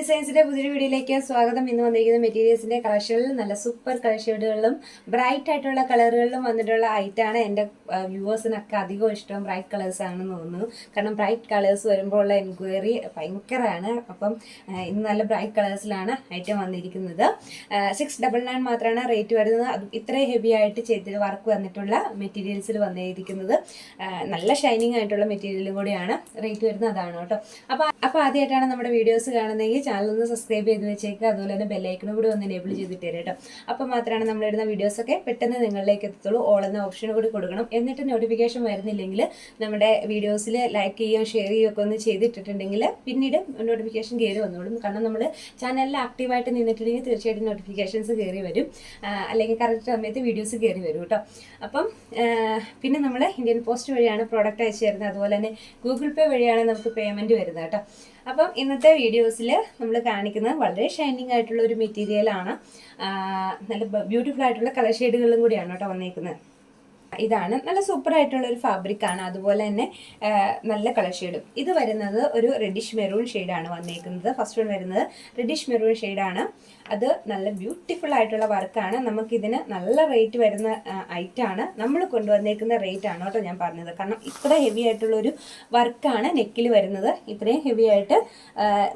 ഡിസൈൻസിന്റെ പുതിയൊരു വീഡിയോയിലേക്ക് സ്വാഗതം. ഇന്ന് വന്നിരിക്കുന്ന മെറ്റീരിയൽസിന്റെ കളക്ഷനിൽ നല്ല സൂപ്പർ കളർ ഷെയ്ഡുകളിലും ബ്രൈറ്റ് ആയിട്ടുള്ള കളറുകളിലും വന്നിട്ടുള്ള ഐറ്റാണ്. എൻ്റെ വ്യൂവേഴ്സിനൊക്കെ അധികം ഇഷ്ടം ബ്രൈറ്റ് കളേഴ്സ് ആണെന്ന് തോന്നുന്നു. കാരണം ബ്രൈറ്റ് കളേഴ്സ് വരുമ്പോൾ ഉള്ള എൻക്വയറി ഭയങ്കരമാണ്. അപ്പം ഇന്ന് നല്ല ബ്രൈറ്റ് കളേഴ്സിലാണ് ഐറ്റം വന്നിരിക്കുന്നത്. 699 മാത്രമാണ് റേറ്റ് വരുന്നത്. അത് ഇത്രയും ഹെവി ആയിട്ട് ചെയ്ത് വർക്ക് വന്നിട്ടുള്ള മെറ്റീരിയൽസിൽ വന്നിരിക്കുന്നത്. നല്ല ഷൈനിങ് ആയിട്ടുള്ള മെറ്റീരിയലും കൂടിയാണ്. റേറ്റ് വരുന്നത് അതാണ് കേട്ടോ. അപ്പോൾ ആദ്യമായിട്ടാണ് നമ്മുടെ വീഡിയോസ് കാണുന്നെങ്കിൽ ചാനൽ ഒന്ന് സബ്സ്ക്രൈബ് ചെയ്ത് വെച്ചേക്കുക. അതുപോലെ തന്നെ ബെല്ലൈക്കനും കൂടി ഒന്ന് എനേബിൾ ചെയ്തിട്ട് തരാം കേട്ടോ. അപ്പോൾ മാത്രമാണ് നമ്മളിടുന്ന വീഡിയോസൊക്കെ പെട്ടെന്ന് നിങ്ങളിലേക്ക് എത്തത്തുള്ളൂ. ഓൾ എന്ന ഓപ്ഷൻ കൂടി കൊടുക്കണം. എന്നിട്ട് നോട്ടിഫിക്കേഷൻ വരുന്നില്ലെങ്കിൽ നമ്മുടെ വീഡിയോസിൽ ലൈക്ക് ചെയ്യുകയും ഷെയർ ചെയ്യുകയൊക്കെ ഒന്ന് ചെയ്തിട്ടിട്ടുണ്ടെങ്കിൽ പിന്നീട് നോട്ടിഫിക്കേഷൻ കയറി വന്നോളും. കാരണം നമ്മൾ ചാനലിൽ ആക്റ്റീവായിട്ട് നിന്നിട്ടുണ്ടെങ്കിൽ തീർച്ചയായിട്ടും നോട്ടിഫിക്കേഷൻസ് കയറി വരും. അല്ലെങ്കിൽ കറക്റ്റ് സമയത്ത് വീഡിയോസ് കയറി വരും കേട്ടോ. അപ്പം പിന്നെ നമ്മൾ ഇന്ത്യൻ പോസ്റ്റ് വഴിയാണ് പ്രോഡക്റ്റ് അയച്ചു തരുന്നത്. അതുപോലെ തന്നെ ഗൂഗിൾ പേ വഴിയാണ് നമുക്ക് പേയ്മെൻറ്റ് വരുന്നത് കേട്ടോ. അപ്പം ഇന്നത്തെ വീഡിയോസിൽ നമ്മൾ കാണിക്കുന്നത് വളരെ ഷൈനിങ് ആയിട്ടുള്ള ഒരു മെറ്റീരിയലാണ്. നല്ല ബ്യൂട്ടിഫുൾ ആയിട്ടുള്ള കളർ ഷെയ്ഡുകളും കൂടിയാണ് കേട്ടോ വന്നേക്കുന്നത്. ഇതാണ് നല്ല സൂപ്പർ ആയിട്ടുള്ള ഒരു ഫാബ്രിക് ആണ്. അതുപോലെ തന്നെ നല്ല കളർ ഷെയ്ഡും. ഇത് വരുന്നത് ഒരു റെഡിഷ് മെറൂൺ ഷെയ്ഡാണ് വന്നേക്കുന്നത്. ഫസ്റ്റ് വൺ വരുന്നത് റെഡിഷ് മെറൂൺ ഷെയ്ഡാണ്. അത് നല്ല ബ്യൂട്ടിഫുൾ ആയിട്ടുള്ള വർക്കാണ്. നമുക്കിതിന് നല്ല റേറ്റ് വരുന്ന ഐറ്റാണ്. നമ്മൾ കൊണ്ടുവന്നേക്കുന്ന റേറ്റ് ആണ് കേട്ടോ ഞാൻ പറഞ്ഞത്. കാരണം ഇത്ര ഹെവി ആയിട്ടുള്ളൊരു വർക്കാണ് നെക്കിൽ വരുന്നത്. ഇത്രയും ഹെവി ആയിട്ട്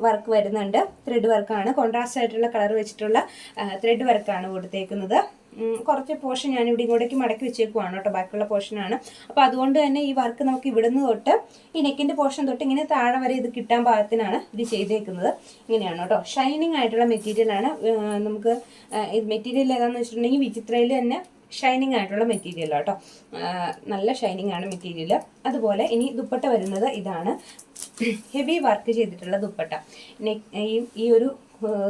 വർക്ക് വരുന്നുണ്ട്. ത്രെഡ് വർക്കാണ്. കോൺട്രാസ്റ്റ് ആയിട്ടുള്ള കളർ വെച്ചിട്ടുള്ള ത്രെഡ് വർക്കാണ് കൊടുത്തേക്കുന്നത്. കുറച്ച് പോർഷൻ ഞാനിവിടെ ഇങ്ങോട്ടേക്ക് മടക്കി വെച്ചേക്കുവാണ് കേട്ടോ. ബാക്കിയുള്ള പോർഷനാണ്. അപ്പോൾ അതുകൊണ്ട് തന്നെ ഈ വർക്ക് നമുക്ക് ഇവിടുന്ന് തൊട്ട് ഈ നെക്കിൻ്റെ പോർഷൻ തൊട്ട് ഇങ്ങനെ താഴെ വരെ ഇത് കിട്ടാൻ പാകത്തിനാണ് ഇത് ചെയ്തേക്കുന്നത്. ഇങ്ങനെയാണ് കേട്ടോ. ഷൈനിങ് ആയിട്ടുള്ള മെറ്റീരിയലാണ്. നമുക്ക് ഇത് മെറ്റീരിയൽ ഏതാണെന്ന് വെച്ചിട്ടുണ്ടെങ്കിൽ വിചിത്രയിൽ തന്നെ ഷൈനിങ് ആയിട്ടുള്ള മെറ്റീരിയൽ കേട്ടോ. നല്ല ഷൈനിങ് ആണ് മെറ്റീരിയൽ. അതുപോലെ ഇനി ദുപ്പട്ട വരുന്നത് ഇതാണ്. ഹെവി വർക്ക് ചെയ്തിട്ടുള്ള ദുപ്പട്ട. ഈ ഒരു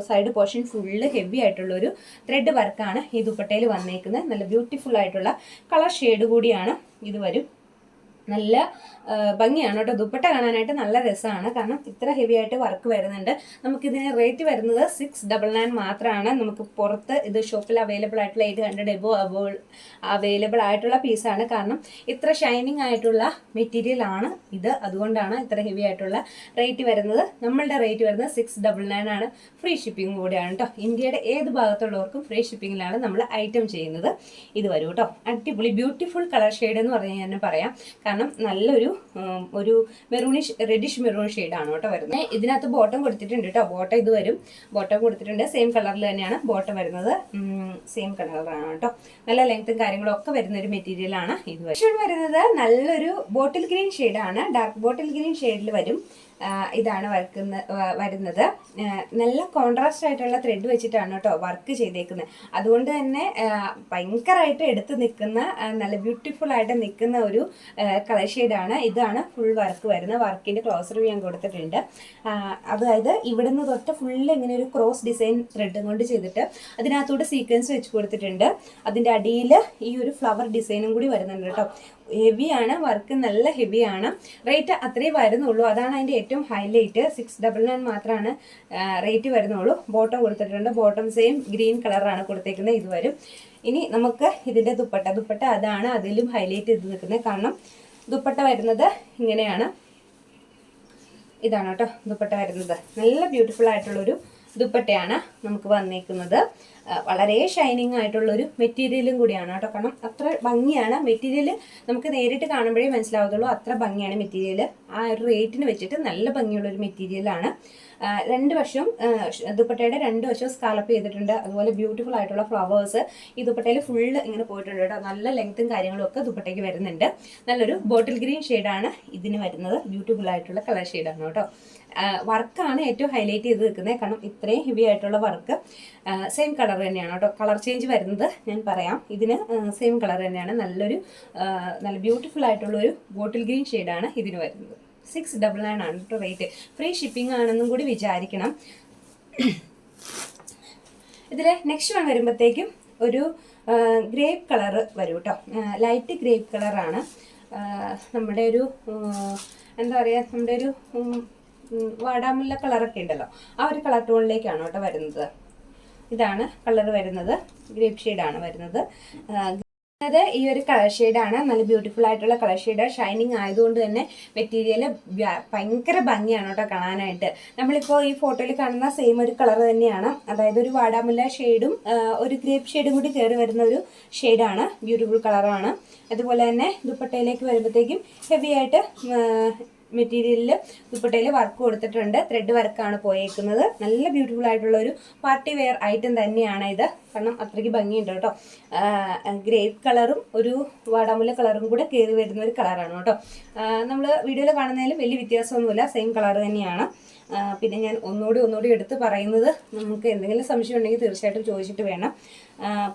സൈഡ് പോർഷൻ ഫുള്ള് ഹെവി ആയിട്ടുള്ളൊരു ത്രെഡ് വർക്കാണ് ഈ ദുപ്പട്ടയിൽ വന്നേക്കുന്നത്. നല്ല ബ്യൂട്ടിഫുൾ ആയിട്ടുള്ള കളർ ഷെയ്ഡ് കൂടിയാണ് ഇത് വരും. നല്ല ഭംഗിയാണ് കേട്ടോ. ദുപ്പട്ട കാണാനായിട്ട് നല്ല രസമാണ്. കാരണം ഇത്ര ഹെവി ആയിട്ട് വർക്ക് വരുന്നുണ്ട്. നമുക്കിതിന് റേറ്റ് വരുന്നത് 699 മാത്രമാണ്. നമുക്ക് പുറത്ത് ഇത് ഷോപ്പിൽ അവൈലബിൾ ആയിട്ടുള്ള 800 അവൈലബിൾ ആയിട്ടുള്ള പീസാണ്. കാരണം ഇത്ര ഷൈനിങ് ആയിട്ടുള്ള മെറ്റീരിയൽ ആണ് ഇത്. അതുകൊണ്ടാണ് ഇത്ര ഹെവി ആയിട്ടുള്ള റേറ്റ് വരുന്നത്. നമ്മളുടെ റേറ്റ് വരുന്നത് 699 ആണ്. ഫ്രീ ഷിപ്പിംഗ് കൂടിയാണ് കേട്ടോ. ഇന്ത്യയുടെ ഏത് ഭാഗത്തുള്ളവർക്കും ഫ്രീ ഷിപ്പിങ്ങിലാണ് നമ്മൾ ഐറ്റം ചെയ്യുന്നത്. ഇത് വരും കേട്ടോ. അടിപൊളി ബ്യൂട്ടിഫുൾ കളർ ഷെയ്ഡ് എന്ന് പറഞ്ഞ് ഞാൻ പറയാം. കാരണം നല്ലൊരു മെറൂണിഷ് റെഡിഷ് മെറൂൺ ഷെയ്ഡാണ് കേട്ടോ വരുന്നത്. ഇതിനകത്ത് ബോട്ടം കൊടുത്തിട്ടുണ്ട് കേട്ടോ. ബോട്ടം ഇത് വരും. ബോട്ടം കൊടുത്തിട്ടുണ്ട്. സെയിം കളറിൽ തന്നെയാണ് ബോട്ടം വരുന്നത്. സെയിം കളറാണ് കേട്ടോ. നല്ല ലെങ്ത്തും കാര്യങ്ങളും ഒക്കെ വരുന്ന ഒരു മെറ്റീരിയലാണ് ഇത് വരുന്നത്. നല്ലൊരു ബോട്ടിൽ ഗ്രീൻ ഷെയ്ഡാണ്. ഡാർക്ക് ബോട്ടിൽ ഗ്രീൻ ഷെയ്ഡിൽ വരും. ഇതാണ് വരുന്നത്. നല്ല കോൺട്രാസ്റ്റ് ആയിട്ടുള്ള ത്രെഡ് വെച്ചിട്ടാണ് കേട്ടോ വർക്ക് ചെയ്തേക്കുന്നത്. അതുകൊണ്ട് തന്നെ ഭയങ്കരമായിട്ട് എടുത്ത് നിൽക്കുന്ന നല്ല ബ്യൂട്ടിഫുൾ ആയിട്ട് നിൽക്കുന്ന ഒരു കളർ ഷെയ്ഡാണ്. ഇതാണ് ഫുൾ വർക്ക് വരുന്നത്. വർക്കിൻ്റെ ക്ലോസർ ഞാൻ കൊടുത്തിട്ടുണ്ട്. അതായത് ഇവിടുന്ന് തൊട്ട് ഫുള്ള് ഇങ്ങനെ ഒരു ക്രോസ് ഡിസൈൻ ത്രെഡും കൊണ്ട് ചെയ്തിട്ട് അതിനകത്തൂടെ സീക്വൻസ് വെച്ച് കൊടുത്തിട്ടുണ്ട്. അതിൻ്റെ അടിയിൽ ഈ ഒരു ഫ്ലവർ ഡിസൈനും കൂടി വരുന്നുണ്ട് കേട്ടോ. ഹെവിയാണ് വർക്ക്. നല്ല ഹെവിയാണ്. റേറ്റ് അത്രേ വരുന്നുള്ളൂ. അതാണ് അതിൻ്റെ ഏറ്റവും ഹൈലൈറ്റ്. 699 മാത്രമാണ് റേറ്റ് വരുന്നുള്ളൂ. ബോട്ടം കൊടുത്തിട്ടുണ്ട്. ബോട്ടം സെയിം ഗ്രീൻ കളറാണ് കൊടുത്തേക്കുന്നത്. ഇത് വരും. ഇനി നമുക്ക് ഇതിൻ്റെ ദുപ്പട്ട അതാണ് അതിലും ഹൈലൈറ്റ് ചെയ്ത് നിൽക്കുന്നത്. കാരണം ദുപ്പട്ട വരുന്നത് ഇങ്ങനെയാണ്. ഇതാണ് കേട്ടോ ദുപ്പട്ട വരുന്നത്. നല്ല ബ്യൂട്ടിഫുൾ ആയിട്ടുള്ളൊരു ദുപ്പട്ടയാണ് നമുക്ക് വന്നേക്കുന്നത്. വളരെ ഷൈനിങ് ആയിട്ടുള്ളൊരു മെറ്റീരിയലും കൂടിയാണ് കേട്ടോ. കാരണം അത്ര ഭംഗിയാണ് മെറ്റീരിയൽ. നമുക്ക് നേരിട്ട് കാണുമ്പോഴേ മനസ്സിലാവത്തുള്ളൂ അത്ര ഭംഗിയാണ് മെറ്റീരിയൽ. ആ ഒരു റേറ്റിന് വെച്ചിട്ട് നല്ല ഭംഗിയുള്ളൊരു മെറ്റീരിയലാണ്. രണ്ട് വശവും ദുപ്പട്ടയുടെ രണ്ട് വശവും സ്കാലപ്പ് ചെയ്തിട്ടുണ്ട്. അതുപോലെ ബ്യൂട്ടിഫുൾ ആയിട്ടുള്ള ഫ്ലവേഴ്സ് ഈ ദുപ്പട്ടയിൽ ഫുള്ള് ഇങ്ങനെ പോയിട്ടുണ്ട് കേട്ടോ. നല്ല ലെങ്ത്തും കാര്യങ്ങളും ഒക്കെ ദുപ്പട്ടയ്ക്ക് വരുന്നുണ്ട്. നല്ലൊരു ബോട്ടിൽ ഗ്രീൻ ഷെയ്ഡാണ് ഇതിന് വരുന്നത്. ബ്യൂട്ടിഫുൾ ആയിട്ടുള്ള കളർ ഷെയ്ഡാണ് കേട്ടോ. വർക്കാണ് ഏറ്റവും ഹൈലൈറ്റ് ചെയ്ത് നിൽക്കുന്നത്. കാരണം ഇത്രയും ഹെവി ആയിട്ടുള്ള വർക്ക്. സെയിം കളർ തന്നെയാണ് കേട്ടോ. കളർ ചേഞ്ച് വരുന്നത് ഞാൻ പറയാം. ഇതിന് സെയിം കളർ തന്നെയാണ്. നല്ല ബ്യൂട്ടിഫുൾ ആയിട്ടുള്ളൊരു ബോട്ടിൽ ഗ്രീൻ ഷെയ്ഡാണ് ഇതിന് വരുന്നത്. 699 ആണ് കേട്ടോ റേറ്റ്. ഫ്രീ ഷിപ്പിംഗ് ആണെന്നും കൂടി വിചാരിക്കണം. ഇതിൽ നെക്സ്റ്റ് വൺ വരുമ്പോഴത്തേക്കും ഒരു ഗ്രേപ്പ് കളർ വരും കേട്ടോ. ലൈറ്റ് ഗ്രേപ്പ് കളറാണ്. നമ്മുടെ ഒരു എന്താ പറയുക, നമ്മുടെ ഒരു വാടാമുല്ല കളറൊക്കെ ഉണ്ടല്ലോ, ആ ഒരു കളർ ടോണിലേക്കാണ് കേട്ടോ വരുന്നത്. ഇതാണ് കളർ വരുന്നത്. ഗ്രേപ്പ് ഷെയ്ഡാണ് വരുന്നത്. അത് ഈ ഒരു കളർ ഷെയ്ഡാണ്. നല്ല ബ്യൂട്ടിഫുൾ ആയിട്ടുള്ള കളർ ഷെയ്ഡ്. ഷൈനിങ് ആയതുകൊണ്ട് തന്നെ മെറ്റീരിയൽ ഭയങ്കര ഭംഗിയാണ് കേട്ടോ കാണാനായിട്ട്. നമ്മളിപ്പോൾ ഈ ഫോട്ടോയിൽ കാണുന്ന സെയിം ഒരു കളർ തന്നെയാണ്. അതായത് ഒരു വാടാമുല്ല ഷെയ്ഡും ഒരു ഗ്രേപ്പ് ഷെയ്ഡും കൂടി കയറി വരുന്ന ഒരു ഷെയ്ഡാണ്. ബ്യൂട്ടിഫുൾ കളറാണ്. അതുപോലെ തന്നെ ദുപ്പട്ടയിലേക്ക് വരുമ്പോഴത്തേക്കും ഹെവി ആയിട്ട് മെറ്റീരിയലിൽ ദുപ്പട്ടയിൽ വർക്ക് കൊടുത്തിട്ടുണ്ട്. ത്രെഡ് വർക്കാണ് പോയേക്കുന്നത്. നല്ല ബ്യൂട്ടിഫുൾ ആയിട്ടുള്ള ഒരു പാർട്ടി വെയർ ഐറ്റം തന്നെയാണ് ഇത്. കാരണം അത്രയ്ക്ക് ഭംഗിയുണ്ട് കേട്ടോ. ഗ്രേപ്പ് കളറും ഒരു വാടാമുല്ല കളറും കൂടെ കയറി വരുന്ന ഒരു കളറാണ് കേട്ടോ. നമ്മൾ വീഡിയോയിൽ കാണുന്നതിൽ വലിയ വ്യത്യാസമൊന്നുമില്ല, സെയിം കളർ തന്നെയാണ്. പിന്നെ ഞാൻ ഒന്നുകൂടി എടുത്ത് പറയുന്നത്, നമുക്ക് എന്തെങ്കിലും സംശയം ഉണ്ടെങ്കിൽ തീർച്ചയായിട്ടും ചോദിച്ചിട്ട് വേണം.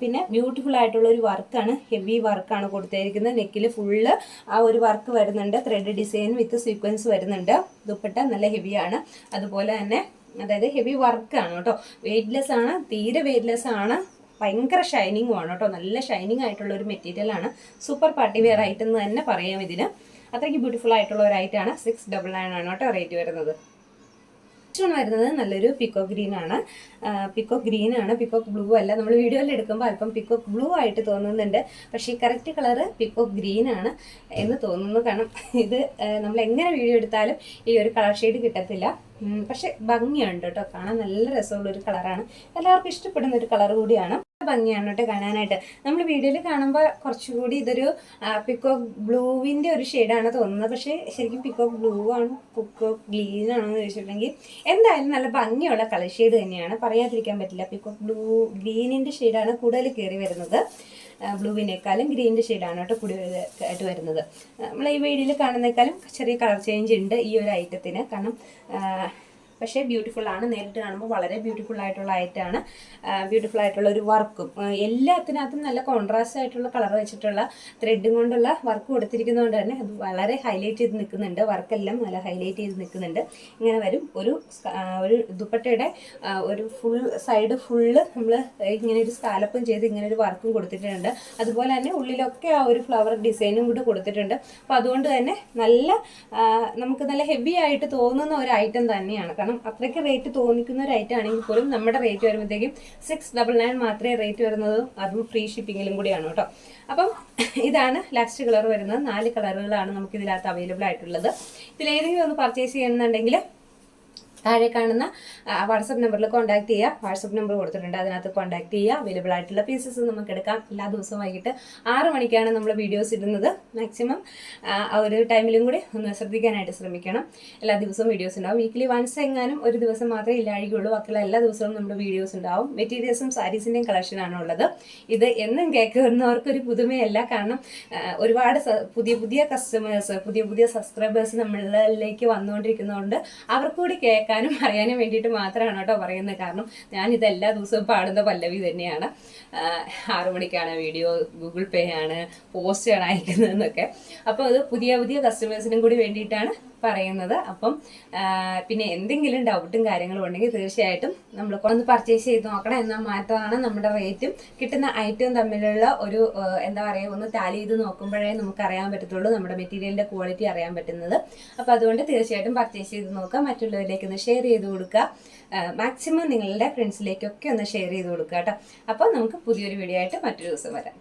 പിന്നെ ബ്യൂട്ടിഫുൾ ആയിട്ടുള്ള ഒരു വർക്കാണ്, ഹെവി വർക്കാണ് കൊടുത്തിരിക്കുന്നത്. നെക്കിൽ ഫുള്ള് ആ ഒരു വർക്ക് വരുന്നുണ്ട്. ത്രെഡ് ഡിസൈൻ വിത്ത് സീക്വൻസ് വരുന്നുണ്ട്. ദുപ്പട്ട നല്ല ഹെവിയാണ്. അതുപോലെ തന്നെ അതായത് ഹെവി വർക്കാണ് കേട്ടോ. വെയ്റ്റ്ലെസ് ആണ്, തീരെ വെയ്റ്റ്ലെസ് ആണ്. ഭയങ്കര ഷൈനിങ്ങും ആണ് കേട്ടോ. നല്ല ഷൈനിങ് ആയിട്ടുള്ള ഒരു മെറ്റീരിയലാണ്. സൂപ്പർ പാർട്ടി വെയർ ആയിട്ട് എന്ന് തന്നെ പറയാം ഇതിന്. അത്രയ്ക്ക് ബ്യൂട്ടിഫുൾ ആയിട്ടുള്ള ഒരു ഐറ്റാണ്. 699 ആണ് കേട്ടോ റേറ്റ് വരുന്നത്. വരുന്നത് നല്ലൊരു പിക്കോക്ക് ഗ്രീൻ ആണ്. പിക്കോക്ക് ബ്ലൂ അല്ല. നമ്മൾ വീഡിയോയിൽ എടുക്കുമ്പോൾ അല്പം പിക്കോക്ക് ബ്ലൂ ആയിട്ട് തോന്നുന്നുണ്ട്. പക്ഷേ ഈ കറക്റ്റ് കളറ് പിക്കോക്ക് ഗ്രീൻ ആണ് എന്ന് തോന്നുന്നു. കാരണം ഇത് നമ്മൾ എങ്ങനെ വീഡിയോ എടുത്താലും ഈ ഒരു കളർ ഷെയ്ഡ് കിട്ടത്തില്ല. പക്ഷെ ഭംഗിയുണ്ട് കേട്ടോ. കാണാൻ നല്ല രസമുള്ള ഒരു കളറാണ്. എല്ലാവർക്കും ഇഷ്ടപ്പെടുന്ന ഒരു കളർ കൂടിയാണ്. ഭംഗിയാണ് കേട്ടോ കാണാനായിട്ട്. നമ്മൾ വീഡിയോയിൽ കാണുമ്പോൾ കുറച്ചുകൂടി ഇതൊരു പിക്കോക്ക് ബ്ലൂവിൻ്റെ ഒരു ഷെയ്ഡാണ് തോന്നുന്നത്. പക്ഷേ ശരിക്കും പിക്കോക്ക് ബ്ലൂ ആണ്, പിക്കോക്ക് ഗ്രീൻ ആണോ എന്ന് ചോദിച്ചിട്ടുണ്ടെങ്കിൽ എന്തായാലും നല്ല ഭംഗിയുള്ള കളർ ഷെയ്ഡ് തന്നെയാണ്, പറയാതിരിക്കാൻ പറ്റില്ല. പിക്കോക്ക് ഗ്രീനിൻ്റെ ഷെയ്ഡാണ് കൂടുതൽ കയറി വരുന്നത്. ബ്ലൂവിനേക്കാളും ഗ്രീനിൻ്റെ ഷെയ്ഡാണ് കേട്ടോ കൂടുതലായിട്ട് വരുന്നത്. നമ്മൾ ഈ വീഡിയോയിൽ കാണുന്നേക്കാളും ചെറിയ കളർ ചേഞ്ച് ഉണ്ട് ഈ ഒരു ഐറ്റത്തിന്. കാരണം പക്ഷേ ബ്യൂട്ടിഫുൾ ആണ്. നേരിട്ട് കാണുമ്പോൾ വളരെ ബ്യൂട്ടിഫുൾ ആയിട്ടുള്ള ഐറ്റാണ്. ബ്യൂട്ടിഫുൾ ആയിട്ടുള്ള ഒരു വർക്കും എല്ലാത്തിനകത്തും നല്ല കോൺട്രാസ്റ്റ് ആയിട്ടുള്ള കളർ വെച്ചിട്ടുള്ള ത്രെഡും കൊണ്ടുള്ള വർക്ക് കൊടുത്തിരിക്കുന്നതുകൊണ്ട് തന്നെ അത് വളരെ ഹൈലൈറ്റ് ചെയ്ത് നിൽക്കുന്നുണ്ട്. വർക്കെല്ലാം നല്ല ഹൈലൈറ്റ് ചെയ്ത് നിൽക്കുന്നുണ്ട്. ഇങ്ങനെ വരും. ഒരു ദുപ്പട്ടയുടെ ഒരു ഫുൾ സൈഡ് ഫുള്ള് നമ്മൾ ഇങ്ങനെ ഒരു സ്കാലപ്പും ചെയ്ത് ഇങ്ങനെ ഒരു വർക്കും കൊടുത്തിട്ടുണ്ട്. അതുപോലെ തന്നെ ഉള്ളിലൊക്കെ ആ ഒരു ഫ്ലവർ ഡിസൈനും കൂടി കൊടുത്തിട്ടുണ്ട്. അപ്പോൾ അതുകൊണ്ട് തന്നെ നമുക്ക് നല്ല ഹെവി ആയിട്ട് തോന്നുന്ന ഒരു ഐറ്റം തന്നെയാണ്. കാരണം അത്രയ്ക്ക് റേറ്റ് തോന്നിക്കുന്ന ഒരു ഐറ്റം ആണെങ്കിൽ പോലും നമ്മുടെ റേറ്റ് വരുമ്പോഴത്തേക്കും 699 മാത്രമേ റേറ്റ് വരുന്നത്. അതും ഫ്രീ ഷിപ്പിങ്ങിലും കൂടിയാണ് കേട്ടോ. അപ്പം ഇതാണ് ലാസ്റ്റ് കളർ വരുന്നത്. 4 കളറുകളാണ് നമുക്ക് ഇതിനകത്ത് അവൈലബിൾ ആയിട്ടുള്ളത്. ഇതിലേതെങ്കിലും ഒന്ന് പർച്ചേസ് ചെയ്യണമെന്നുണ്ടെങ്കിൽ താഴെ കാണുന്ന വാട്സപ്പ് നമ്പറിൽ കോൺടാക്ട് ചെയ്യുക. വാട്സപ്പ് നമ്പർ കൊടുത്തിട്ടുണ്ട്, അതിനകത്ത് കോൺടാക്ട് ചെയ്യുക. അവൈലബിൾ ആയിട്ടുള്ള പീസസ് നമുക്ക് എടുക്കാം. എല്ലാ ദിവസവും വൈകിട്ട് 6 മണിക്കാണ് നമ്മൾ വീഡിയോസ് ഇടുന്നത്. മാക്സിമം ആ ഒരു ടൈമിലും കൂടി ഒന്ന് ശ്രദ്ധിക്കാനായിട്ട് ശ്രമിക്കണം. എല്ലാ ദിവസവും വീഡിയോസ് ഉണ്ടാവും. വീക്കിലി വൺസ് എങ്ങാനും ഒരു ദിവസം മാത്രമേ ഇല്ലാഴികയുള്ളൂ. ബാക്കിയുള്ള എല്ലാ ദിവസവും നമ്മുടെ വീഡിയോസ് ഉണ്ടാവും. മെറ്റീരിയൽസും സാരീസിൻ്റെയും കളക്ഷനാണ് ഉള്ളത്. ഇത് എന്നും കേൾക്കുന്നവർക്കൊരു പുതുമയല്ല. കാരണം ഒരുപാട് പുതിയ കസ്റ്റമേഴ്സ്, പുതിയ സബ്സ്ക്രൈബേഴ്സ് നമ്മളിലേക്ക് വന്നുകൊണ്ടിരിക്കുന്നതുകൊണ്ട് അവർക്ക് കൂടി കേൾക്കാനും അറിയാനും വേണ്ടിയിട്ട് മാത്രമാണ് കേട്ടോ പറയുന്നത്. കാരണം ഞാനിത് എല്ലാ ദിവസവും പാടുന്ന പല്ലവി തന്നെയാണ്. 6 മണിക്കാണ് വീഡിയോ, ഗൂഗിൾ പേ ആണ്, പോസ്റ്റ് ആണ് അയക്കുന്നതെന്നൊക്കെ. അപ്പോൾ അത് പുതിയ കസ്റ്റമേഴ്സിനും കൂടി വേണ്ടിയിട്ടാണ് പറയുന്നത്. അപ്പം പിന്നെ എന്തെങ്കിലും ഡൗട്ടും കാര്യങ്ങളും ഉണ്ടെങ്കിൽ തീർച്ചയായിട്ടും നമ്മൾ ഒന്ന് പർച്ചേസ് ചെയ്ത് നോക്കണം. എന്നാൽ മാത്രമാണ് നമ്മുടെ റേറ്റും കിട്ടുന്ന ഐറ്റവും തമ്മിലുള്ള ഒരു എന്താ പറയുക ഒന്ന് ടാലി ചെയ്ത് നോക്കുമ്പോഴേ നമുക്ക് അറിയാൻ പറ്റത്തുള്ളൂ, നമ്മുടെ മെറ്റീരിയലിൻ്റെ ക്വാളിറ്റി അറിയാൻ പറ്റുന്നത്. അപ്പോൾ അതുകൊണ്ട് തീർച്ചയായിട്ടും പർച്ചേസ് ചെയ്ത് നോക്കുക. മറ്റുള്ളവരിലേക്ക് ഒന്ന് ഷെയർ ചെയ്ത് കൊടുക്കുക. മാക്സിമം നിങ്ങളുടെ ഫ്രണ്ട്സിലേക്കൊക്കെ ഒന്ന് ഷെയർ ചെയ്ത് കൊടുക്കുക കേട്ടോ. അപ്പോൾ നമുക്ക് പുതിയൊരു വീഡിയോ ആയിട്ട് മറ്റൊരു ദിവസം വരാം.